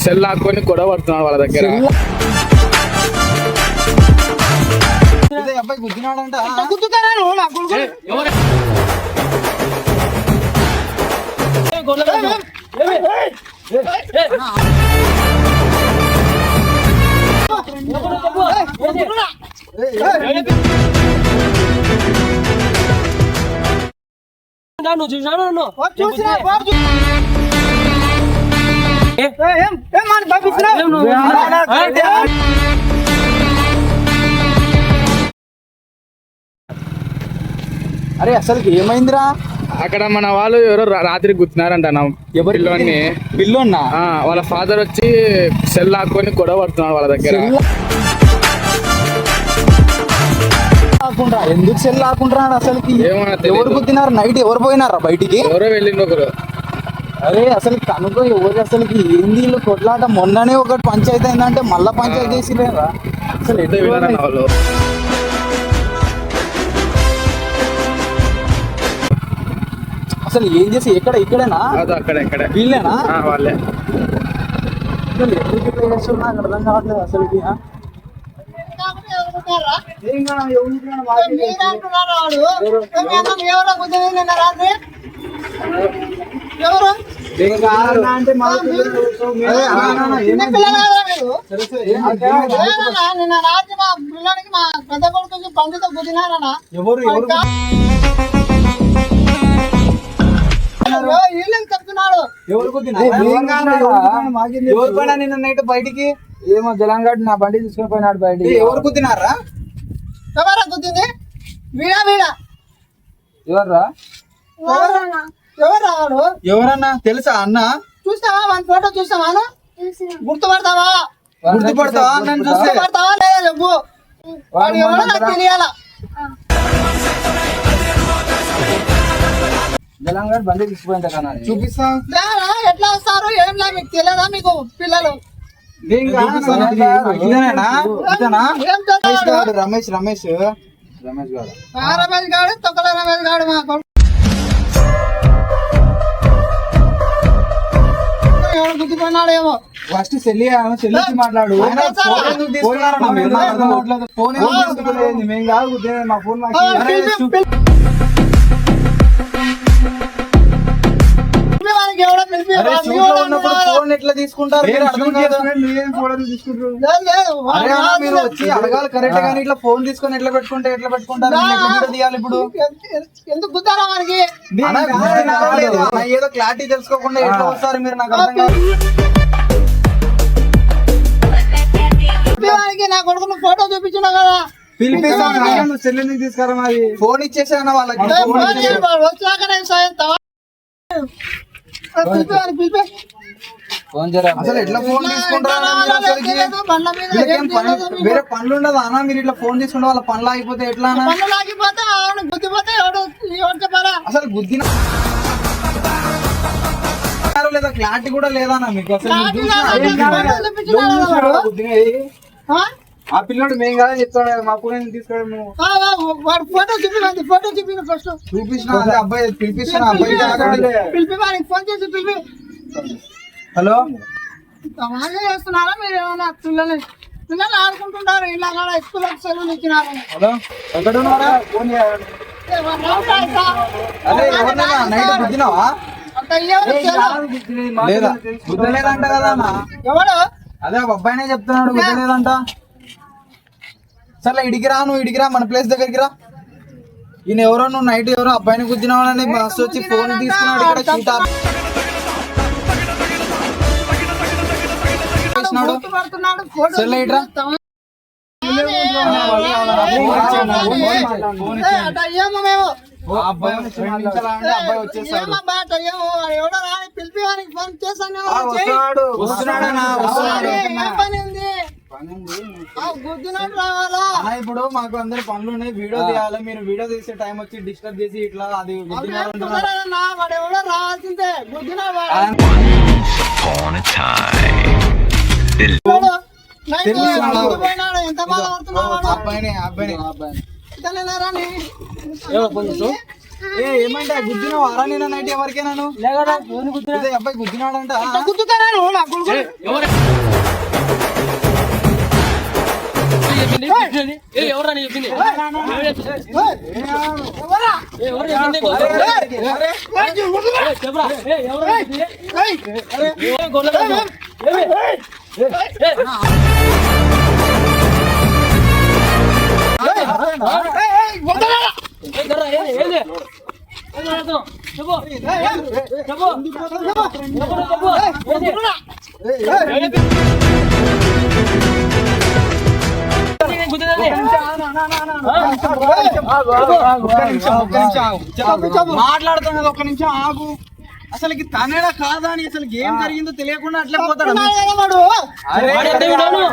Cell లాక్కొని గొడవ పడుతున్నాడు వాళ్ళ దగ్గర. అబ్బాయి గుద్దినాడంట. నువ్వు చూసాను అరే అసలు ఏమైందిరా? అక్కడ మన వాళ్ళు ఎవరో రాత్రి గుర్తున్నారంట. పిల్లోని పిల్లోన్నా వాళ్ళ ఫాదర్ వచ్చి సెల్ లాక్కొని గొడవ పడుతున్నాడు వాళ్ళ దగ్గర. ఎందుకు సెల్ లాక్కుంటున్నాడు అసలుకి? ఎవరు గుద్దినారు? నైట్ ఎవరు పోయినారా బయటికి? ఎవరో వెళ్ళింది ఒకరు. అరే అసలు కనుకో ఎవరు అసలుకి ఏంది వీళ్ళు కొట్లాట? మొన్ననే ఒకటి పంచాయతీ అయిందంటే మళ్ళా పంచాయతీ చేసిలేరా? అసలు వాళ్ళు అసలు ఏం చేసి ఇక్కడేనా? అక్కడ వీళ్ళేనా? వాళ్ళే. అసలు ఎందుకు ఇట్లా చేస్తున్నా నాకు అర్థం కావట్లేదు అసలుకి. ఎవరు పోయినా నిన్న నైట్ బయటికి? ఏమో జలంగడ్ నా బండి తీసుకుని పోయినాడు బయటికి. ఎవరు గుద్దినారా? ఎవరా గుద్దింది? వీడా ఎవర్రా? ఎవరు? ఎవరన్నా తెలుసా అన్న? చూస్తావా మన ఫోటో? చూస్తావా? గుర్తుపడతావా? గుర్తుపడతావా? నన్ను చూస్తే గుర్తుపడతావా లేదా చెప్పు. వాడు ఎవరో నాకు తెలియాలా. జలంగడ్ బండి తీసుకుపోయింది కదా. చూపిస్తా. ఎట్లా వస్తారు ఏం లే, మీకు తెలియదా? మీకు పిల్లలు రమేష్ రమేష్ గారు రమేష్ గాడు తొక్కల రమేష్ గాడు మా కొడుకు. ఎవరు గుర్తుపోయినాడు ఏమో. ఫస్ట్ చెల్లి మాట్లాడు. ఫోన్ మేము కాదు మా ఫోన్ ఫోన్ ఎట్లా తీసుకుంటారు? మీరు వచ్చి అడగాలి కరెక్ట్ గానీ ఇట్లా ఫోన్ తీసుకొని ఎట్లా పెట్టుకుంటారు? తీయాలి ఇప్పుడు. ఎందుకు గుద్దారా మనకి? ఏదో క్లారిటీ తెలుసుకోకుండా ఎట్లా వస్తారు మీరు? నాకు అర్థం కాదు. నా కొడుకు ఫోటో చూపించినావు కదా, పిలిపిస్తాను. చెల్లెని తీసుకురా. మరి ఫోన్ ఇచ్చేసాను వాళ్ళకి. వచ్చాక నేను సాయం అసలు ఎట్లా ఫోన్ తీసుకుంటారా? వేరే పనులు ఉండదా అన్న? మీరు ఇట్లా ఫోన్ తీసుకుంటే వాళ్ళ పనులు ఆగిపోతే ఎట్లా? అసలు గుద్దిన లేదా క్లారిటీ కూడా లేదా మీకు? అసలు ఆ పిల్లడు మేము కదా చెప్తాడు. మా ఫోన్ తీసుకోవడం ఫోటో చూపి, ఫోటో చూపి ఫస్ట్ చూపించిన అబ్బాయి పిలిపిస్తున్నా. అబ్బాయి పిలిపి వానికి ఫోన్ చేసి పిలిపి. హలో, సమాజం చేస్తున్నారా మీరు? ఏమన్నా పిల్లలు ఆడుకుంటుంటారు ఇలా కూడా స్కూల్ సెలవులు ఇచ్చినారు. హలో, ఎక్కడ ఉన్నారా? ఫోన్ అదే ఎవరినైనా నైట్ గుద్దినావా? లేదా గుద్దలేదంట కదా అన్న. ఎవడు? అదే అబ్బాయినే చెప్తున్నాడు గుద్దలేదంట. సరే ఇడికి రా, నువ్వు ఇడికి రా, మన ప్లేస్ దగ్గరికి రా. ఈయన ఎవరో నువ్వు నైట్ ఎవరో అబ్బాయిని గుద్దినావని బస్ వచ్చి ఫోన్ తీసుకున్నాడు. ఇక్కడ చూతారు అబ్బాయి వచ్చేసాడు. ఎవడో రాని పిలిపి వానికి ఫోన్ చేస్తాను. ఇప్పుడు మాకు అందరు పనులు ఉన్నాయి, వీడియో తీయాలి. మీరు వీడియో తీసే టైం వచ్చి డిస్టర్బ్ చేసి ఇట్లా అది రావాల్సిందే. ఎంత బాధ పడుతున్నాడు. అబ్బాయిని ఏమంటే గుద్దిన వారా నేను నైట్ ఎవరికైనా అబ్బాయి గుద్దినాడంట గుద్దుతారా నువ్వు నా కొడుకు? ఎవరని చెప్పింది మాట్లాడుతున్నది ఒక్క నిమిషం ఆగు. అసలుకి తనేడా కాదా అని అసలు ఏం జరిగిందో తెలియకుండా అట్లే పోతాడు.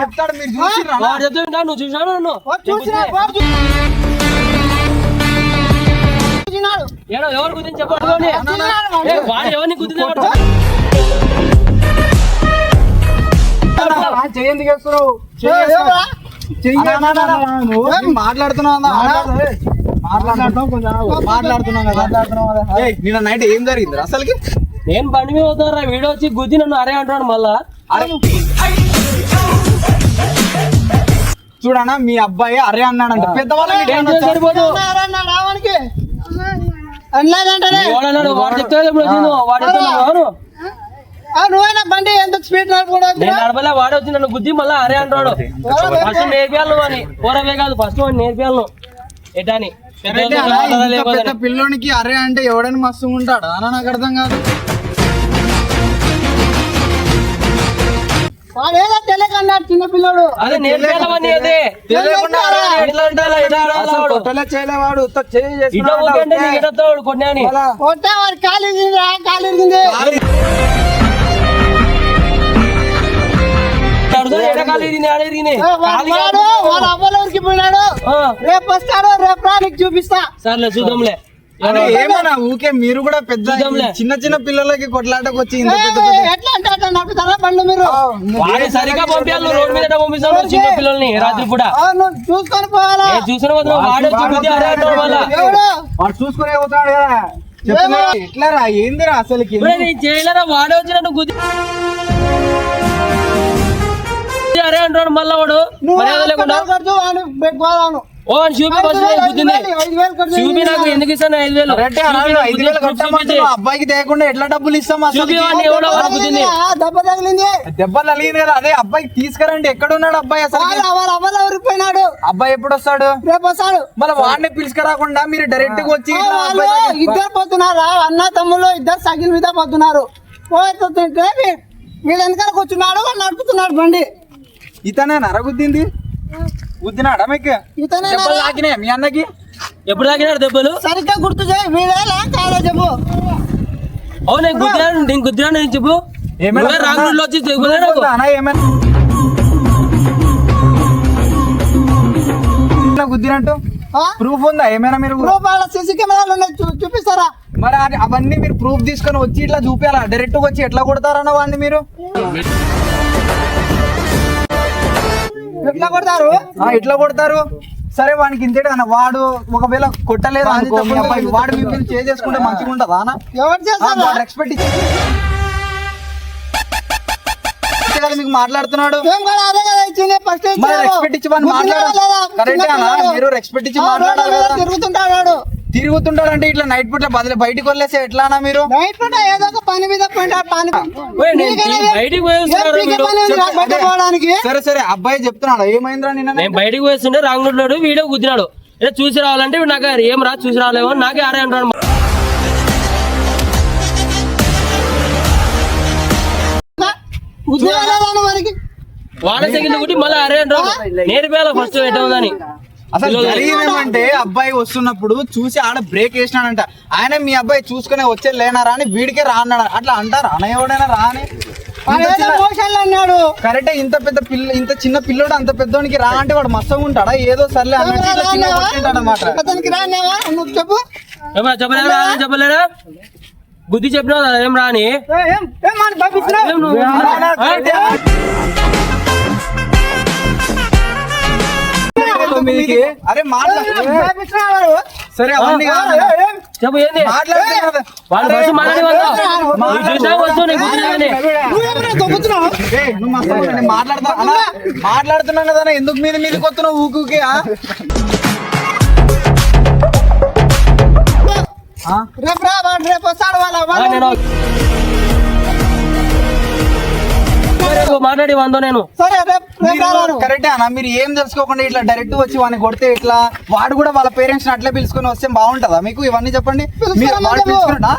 చెప్తాడు మీరు చూసి నువ్వు చూసాను నన్ను ఎవరు గురించి చెప్పండి వాడు ఎవరిని గుర్తు చెయ్యండి మాట్లాడుతున్నావు కదా. నిన్న నైట్ ఏం జరిగింది అసలుకి? నేను బండి మీద పోతున్నా వీడియో వచ్చి గుద్ది నన్ను అరే అంటున్నాడు మళ్ళా. చూడనా మీ అబ్బాయి అరే అన్నాడంట. పెద్దవాళ్ళకి వాడు చెప్తాడు ఎప్పుడు వచ్చిందో వాడు నువ్వైనా బండి ఎందుకు స్పీడ్ నేను నడపలే వాడు వచ్చి నన్ను గుద్ది మళ్ళీ అరే అంటాడు. ఫస్ట్ నేర్పియాలి నువ్వు అని పోరవే కాదు ఫస్ట్ వాడిని నేర్పియాలి నువ్వు ఎటాని పెద్ద పిల్లోనికి అరే అంటే ఎవడైనా మస్తు ఉంటాడు అన్న నాకు అర్థం కాదు. వాడేదో తెలియకన్నాడు చిన్న పిల్లడు. అదే నేర్పియాలని అదే చేయలేవాడు కొన్నాని కొట్టే వాడు కాలింది వాడు అవ్వలూరికి పోయినాడు. రేపు వస్తాడు, రేపు రా నీకు చూపిస్తా. సర్లే చూద్దాంలే. ఏమన్నా ఊకే మీరు కూడా పెద్ద చిన్న చిన్న పిల్లలకి కొట్లాటకు వచ్చి ఎట్లా అంటే అట్లా నడుపుతారా బండ్లు మీరు? వాడి సరిగా పంపించాలి రోడ్డు మీద పంపిస్తాను చిన్న పిల్లల్ని రాత్రి కూడా చూసుకొని పోవాలా? చూసిన వాడు చూసుకునే పోతాడు కదా. ఎట్లారా ఏందిరా అసలుకి చేయలేరా వాడే వచ్చి నన్ను గుద్ది అరే అంటాడు మళ్ళా వాడు మర్యాద లేకుండా ఓ అని చూపి గుద్దింది చూపి నాకు ఎందుకు ఇస్తాను 5,000 అబ్బాయికి తేకుండా ఎట్లా డబ్బులు ఇస్తాం? చూపి గుద్దింది దెబ్బలు అలిగింది కదా. అదే అబ్బాయికి తీసుకురండి. ఎక్కడున్నాడు అబ్బాయి అసలు? పోయినాడు. అబ్బాయి ఎప్పుడు వస్తాడు? రేపు వస్తాడు. మళ్ళీ వాడిని పిలుచుకురాకుండా మీరు డైరెక్ట్ గా వచ్చి ఇద్దరు పోతున్నారా? అన్న తమ్ముళ్ళు ఇద్దరు సగిల్ మీద పోతున్నారు. వీడు వెనకాల కూర్చున్నాడు, వాడు నడుపుతున్నాడు బండి. ఇతనే నరగుద్దింది గుద్దినాడా మీకు? దెబ్బలు తాకినాయి మీ అన్నకి? ఎప్పుడు తాకినాడు దెబ్బలు? సరిగ్గా గుర్తు చేయి. వీడేలా కాదా చెప్పు. అవును నేను గుద్దినాను చెప్పు. రాంగుడిలో వచ్చి గుద్దినట్టు ప్రూఫ్ ఉందా ఏమైనా? మీరు సీసీ కెమెరాలు చూపిస్తారా? మరి అవన్నీ మీరు ప్రూఫ్ తీసుకొని వచ్చి ఇట్లా చూపించాలా? డైరెక్ట్ గా వచ్చి ఎట్లా కొడతారన్న వాడిని మీరు? ఎట్లా కొడతారు? ఎట్లా కొడతారు? సరే వానికి ఇంతేట అన్న వాడు ఒకవేళ కొట్టలేదు అనుకో, మీ అబ్బాయి వాడు మీ మీద చేసుకుంటే మంచిగా ఉంటుందా అన్న? ఎవరు చేస్తారు? రెస్పెక్ట్ ఇచ్చి మీకు మాట్లాడుతున్నాడు. రెస్పెక్ట్ ఇచ్చి కరెక్టే అన్న. మీరు రెస్పెక్ట్ ఇచ్చి మాట్లాడాలి. తిరుగుతుంటాడు అంటే ఇట్లా నైట్ పూట బయటకు వదిలేస్తే ఎట్లా అన్న? మీరు నైట్ పూట ఏదో ఒక పని మీద సరే సరే అబ్బాయి చెప్తున్నాడు ఏమైందిరా? నేను బయటకు వేస్తుంటే రాంగుడిలోడు వీడియో గుద్దినాడు. చూసి రావాలంటే నాకు ఏం రా చూసి రాలేమో నాకే అరే అంటాడు. వాడ సెకండ్ ఒకటి మళ్ళీ అరే అంటాడు. నేర్పేయాల ఫస్ట్ ఎట్టుందని. అసలు జరిగిందేమంటే అబ్బాయి వస్తున్నప్పుడు చూసి ఆడ బ్రేక్ వేసినాడంట. ఆయన మీ అబ్బాయి చూసుకునే వచ్చే లేనారా అని వీడికే రా అన్నాడు. అట్లా అంటారా అన్న? ఎవడైనా రాని అన్నాడు. కరెక్టే. ఇంత పెద్ద పిల్ల ఇంత చిన్న పిల్లోడు అంత పెద్దోనికి రా అంటే వాడు మస్తగా ఉంటాడా? ఏదో సర్లే అన్నమాట. చెప్పు చెప్పలేరా? బుద్ధి చెప్పినా ఏం రాని అరే మాట్లాడు. సరే అవన్నీ చెప్పు ఏంది మాట్లాడుతున్నా వాళ్ళు ఫస్ట్ మాట్లాడి చూసా వచ్చు నీకు గుద్దినానని. నువ్వేమైనా దొబ్బుతున్నావు? నువ్వు మస్తు నేను మాట్లాడుతున్నాను కదా అన్న, ఎందుకు మీదకి వస్తున్నావు ఊకే రేపు రా వాడు రేపు వస్తాడు నేను రేపు మాట్లాడి వందో నేను. సరే రేపు రాను. కరెక్టే అన్న, మీరు ఏం తెలుసుకోకుండా ఇట్లా డైరెక్ట్ వచ్చి వాడిని కొడితే ఇట్లా వాడు కూడా వాళ్ళ పేరెంట్స్ అట్లా పిలుచుకొని వస్తే బాగుంటుందా మీకు? ఇవన్నీ చెప్పండి. వాడు పిలుచుకున్నా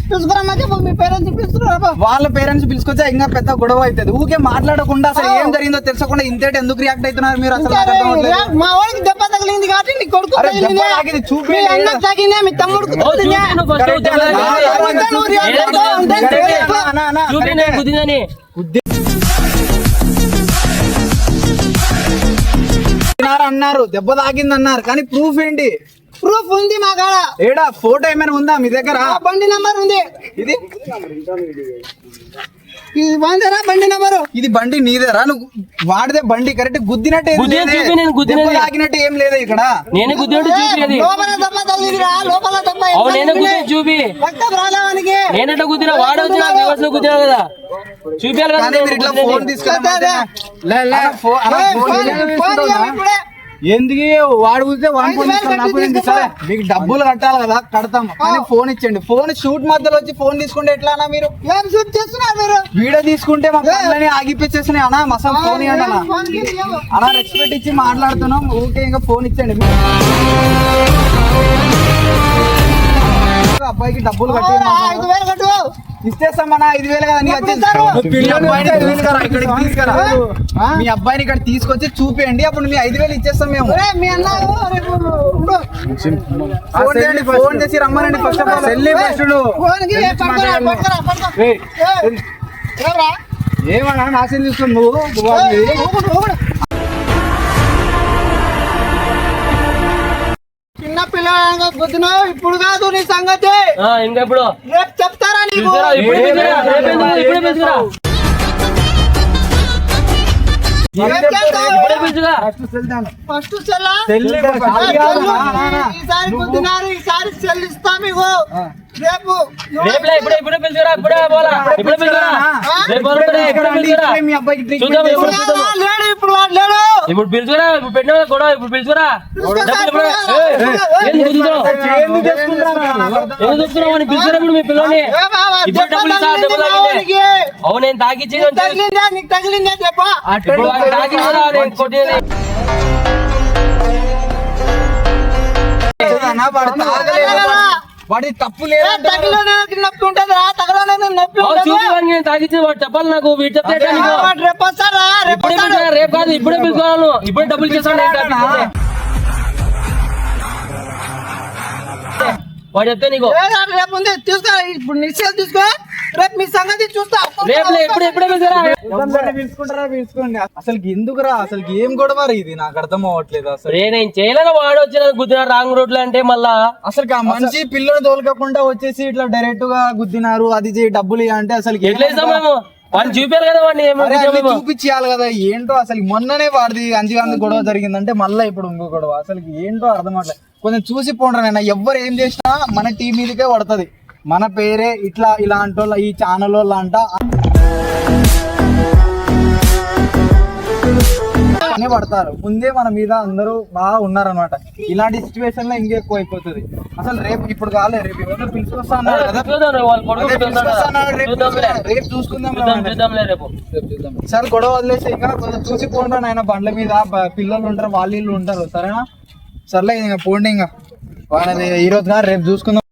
పిలుచుకురమ్మని చెప్పు, మీ పేరెంట్స్ పిలుచుకురా. వాళ్ళ పేరెంట్స్ పిలుచుకొచ్చా ఇంకా పెద్ద గొడవ అవుతుంది. ఊకే మాట్లాడకుండా అసలు ఏం జరిగిందో తెలుసుకోకుండా ఇంతేటి ఎందుకు రియాక్ట్ అవుతున్నారు మీరు? అసలు నాకు అర్థం అవ్వట్లేదు. మా వాడికి దెబ్బ తగిలింది కాబట్టి నీ కొడుకు అరే దెబ్బ తగిలింది. తాకింది, మీ చూపించండి. అన్నకు తగిలింది, మీ తమ్ముడికి తగిలింది. చూపి నేను గుద్దిందని. అన్నారు దెబ్బ తాకింది అన్నారు, కానీ ప్రూఫ్ ఏంటి? ప్రూఫ్ ఉంది మా కాడ. ఏడా ఫోటో ఏమైనా ఉందా మీ దగ్గర? ఆ బండి నంబర్ ఉంది. ఇది ఇది వందేనా బండి నంబరు? ఇది బండి నీదేరా? నువ్వు వాడిదే బండి కరెక్ట్. గుద్దినట్టు ఏం గుద్దిన లేదే. చూపి నేను గుద్దినది. దెబ్బ తాకినట్టు ఏం లేదు ఇక్కడ. నేను గుద్దినట్టు చూపి లోపల దెబ్బ తగిలిందిరా, లోపల దెబ్బ. అవును నేను గుద్దిన చూపి. రక్తం రాలేవానికి. నేనట్టు గుద్దిన వాడు వచ్చి నాకు రివర్స్ లో గుద్దినా కదా చూపించాలి కదా. కానీ మీరు ఇట్లా ఫోన్ తీసుకెళ్ళమంటే ఎందుకు వాడు కూర్చో సరే మీకు డబ్బులు కట్టాలి కదా, కడతాం. కానీ ఫోన్ ఇచ్చండి. ఫోన్ షూట్ మధ్యలో వచ్చి ఫోన్ తీసుకుంటే ఎట్లా మీరు? ఏం షూట్ చేస్తున్నారు మీరు? వీడియో తీసుకుంటే మా పనులని ఆగిపించేస్తున్నాయి అన్న. మసలు ఫోన్ ఇవ్వండి అన్న. ఫోన్ తీసి ఇవ్వు. అలా రెస్పెక్ట్ ఇచ్చి మాట్లాడుతున్నాం. ఊకే ఇంకా ఫోన్ ఇచ్చండి. అబ్బాయికి డబ్బులు కట్టి 5,000 కట్టు. ఇచ్చేస్తామన్నా 5,000 కదా. నీకు వచ్చేసి మీ అబ్బాయిని తీసుకురా, ఇక్కడికి తీసుకురా. మీ అబ్బాయిని ఇక్కడ తీసుకొచ్చి చూపియండి, అప్పుడు మీ 5,000 ఇచ్చేస్తాం మేము. ఒరే, మీ అన్న రేపు ఉండు. ఫోన్ చేయండి, ఫోన్ చేసి రమ్మనండి. ఫస్ట్ ఆఫ్ ఆల్ ఫోన్కి పట్టుకోరా. ఎవరా? ఏమన్నా నాశనం తీసుకుని నువ్వు ఊగుడు. చిన్న పిల్లగా గుద్దినావు, ఇప్పుడు కాదు నీ సంగతి. ఇంకెప్పుడు రేపు చెప్తారా నీకు? పిలుచుకురా, ఇప్పుడే పిలుచుకురా, ఇప్పుడే పిలుచుకురా, ఇప్పుడే పిలుచుకురా. ఫస్ట్ సెల్లా? సెల్ ఈసారి గుద్దినారు, ఈసారి చెల్లిస్తాం మీకు. రేపు రేపులే ఇప్పుడే పిలుచుకురా, ఇప్పుడే పోలా, ఇప్పుడే పిలుచుకురా. రేపు ఇప్పుడే పిలుచుకురా. మీ అబ్బాయికి చూద్దాం ఎప్పుడు చూద్దాం. లేడు, ఇప్పుడు వాడు లేడు. ఇప్పుడు పిలుచుకురా, ఇప్పుడు పెట్టిన గొడవ ఇప్పుడు పిలుచుకురా. ఎందుకు గుద్దుతున్నావు? ఎందుకు చెప్తున్నావు అని పిలుచుకురా ఇప్పుడు మీ పిల్లని. ఇప్పుడు డబ్బులు ఇస్తా, డబ్బులు తాగిందే. అవును నేను తాగిచ్చి తగిలిందా? నీకు తగిలిందా చెప్పా? ఇప్పుడు వాడు తాగిందిరా, నేను కొట్టేది. వాడి తప్పు లేదు. తగిలిన నొప్పి ఉంటది రా, తగలనే నొప్పి ఉంటది. చూపి వాడిని నేను తాగించి వాడు చెప్పాలి నాకు. వీడు చెప్తే ఎట్లా నీకు? వాడు రేపు వస్తారా? రేపు ఇప్పుడే పిలుచుకురా, రేపు కాదు ఇప్పుడే పిలుచుకోవాలి. ఇప్పుడే డబ్బులు చేస్తాను వాడు చెప్తే నీకు. రేపు ఉంది, తీసుకో. ఇప్పుడు నిశ్చయాలు తీసుకో. రేపు మీ సంగతి చూస్తా. రేపులే ఇప్పుడే పిలుచుకురా. పిలుచుకోండి. అసలు ఎందుకురా? అసలు ఏం గొడవ ఇది? నాకు అర్థం అవ్వట్లేదు అసలు. నేను చేయలేను. వాడు వచ్చిన గుద్దిన రాంగ్ రోడ్ లో అంటే మళ్ళా అసలు మంచి పిల్లలు తోలుకోకుండా వచ్చేసి ఇట్లా డైరెక్ట్ గా గుద్దినారు, అది డబ్బులు అంటే అసలు ఎట్లా ఇస్తాం మేము? వాడిని చూపారు కదా వాడిని. చూపించాలి కదా. ఏంటో అసలు మొన్ననే వాడిది అంజుగాంధీ గొడవ జరిగిందంటే మళ్ళీ ఇప్పుడు ఇంకో గొడవ. అసలు ఏంటో అర్థం అవట్లేదు. కొంచెం చూసి పోండ్రా. ఎవరు ఏం చేసినా మన టీం మీదకే పడుతుంది. మన పేరే ఇట్లా ఇలాంటి వాళ్ళ ఈ ఛానల్ వాళ్ళ అంట పడతారు. ముందే మన మీద అందరూ బాగా ఉన్నారనమాట. ఇలాంటి సిచ్యువేషన్ లో ఇంకెక్కువ అయిపోతుంది. అసలు రేపు ఇప్పుడు కాలే, రేపు ఎవరో పిలుచుకొస్తా అన్నారు కదా. రేపు చూసుకుందాం. సరే గొడవ వదిలేసి ఇంకా కొంచెం చూసి పోండి నాయన. బండ్ల మీద పిల్లలు ఉంటారు, వాళ్ళు ఉంటారు. సరేనా? సర్లే ఇంకా పోండి. ఇంకా వాళ్ళది ఈ రోజు రేపు చూసుకుందాం.